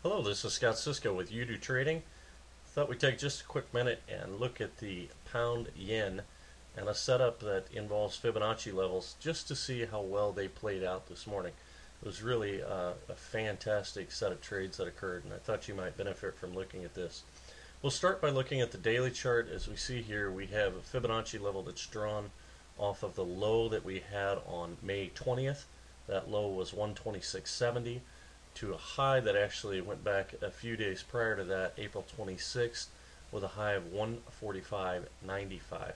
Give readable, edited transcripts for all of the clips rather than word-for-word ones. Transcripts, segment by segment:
Hello, this is Scott Cisco with GbpJpy. Thought we'd take just a quick minute and look at the pound yen and a setup that involves Fibonacci levels just to see how well they played out this morning. It was really a fantastic set of trades that occurred, and I thought you might benefit from looking at this. We'll start by looking at the daily chart. As we see here, we have a Fibonacci level that's drawn off of the low that we had on May 20th. That low was 126.70. to a high that actually went back a few days prior to that, April 26th, with a high of 145.95.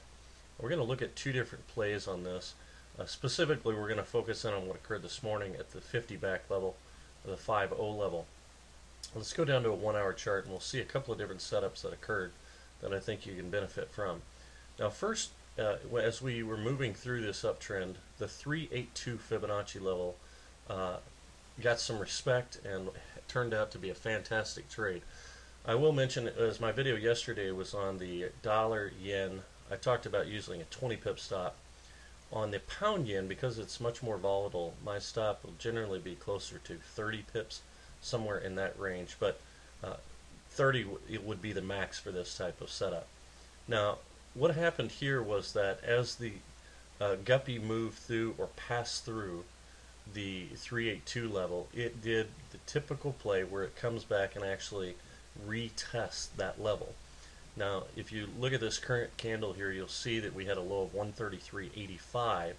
We're going to look at two different plays on this. Specifically, we're going to focus in on what occurred this morning at the 50 back level, the 5.0 level. Let's go down to a 1 hour chart and we'll see a couple of different setups that occurred that I think you can benefit from. Now first, as we were moving through this uptrend, the 382 Fibonacci level got some respect and turned out to be a fantastic trade. I will mention, as my video yesterday was on the dollar yen, I talked about using a 20 pip stop. On the pound yen, because it's much more volatile, my stop will generally be closer to 30 pips, somewhere in that range, but 30 it would be the max for this type of setup. Now what happened here was that as the guppy moved through or passed through the 382 level, it did the typical play where it comes back and actually retests that level. Now if you look at this current candle here, you'll see that we had a low of 133.85.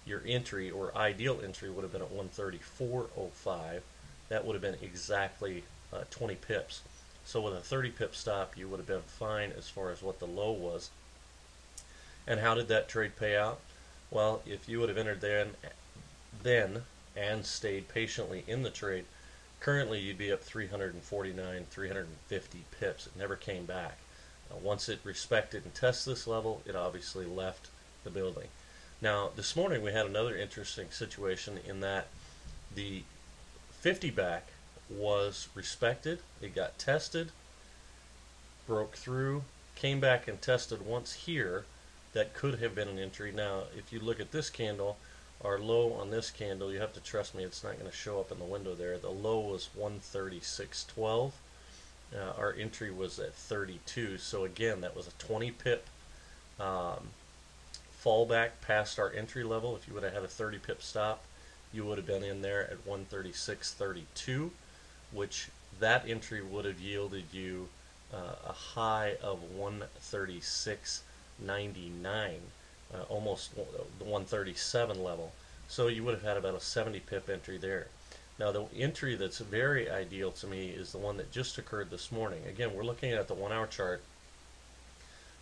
Your entry or ideal entry would have been at 134.05. That would have been exactly 20 pips. So with a 30 pip stop you would have been fine as far as what the low was. And how did that trade pay out? Well, if you would have entered then and stayed patiently in the trade, currently you'd be up 349, 350 pips. It never came back. Once it respected and tested this level, it obviously left the building. Now this morning we had another interesting situation in that the 50 back was respected, it got tested, broke through, came back and tested once here. That could have been an entry. Now if you look at this candle, our low on this candle, you have to trust me, it's not going to show up in the window there. The low was 136.12. Our entry was at 32. So again, that was a 20 pip fallback past our entry level. If you would have had a 30 pip stop, you would have been in there at 136.32, which that entry would have yielded you a high of 136.99. Almost the 137 level. So you would have had about a 70 pip entry there. Now the entry that's very ideal to me is the one that just occurred this morning. Again, we're looking at the 1 hour chart.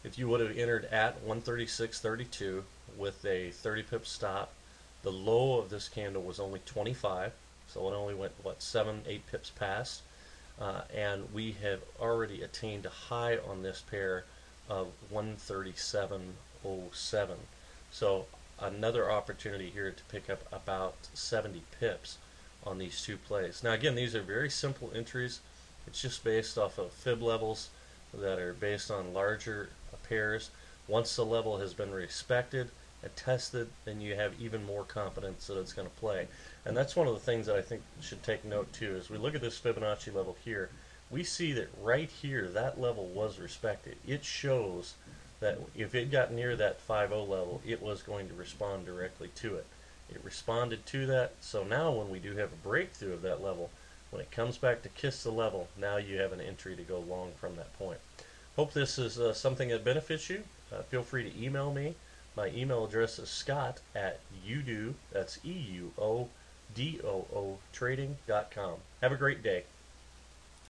If you would have entered at 136.32 with a 30 pip stop, the low of this candle was only 25, so it only went, what, 7-8 pips past, and we have already attained a high on this pair of 137.07. So another opportunity here to pick up about 70 pips on these two plays. Now again, these are very simple entries. It's just based off of fib levels that are based on larger pairs. Once the level has been respected and tested, then you have even more confidence that it's going to play. And that's one of the things that I think should take note too. As we look at this Fibonacci level here, we see that right here that level was respected. It shows that if it got near that 5.0 level, it was going to respond directly to it. It responded to that, so now when we do have a breakthrough of that level, when it comes back to kiss the level, now you have an entry to go long from that point. Hope this is something that benefits you. Feel free to email me. My email address is scott@udoo, that's EUODOO trading.com. Have a great day.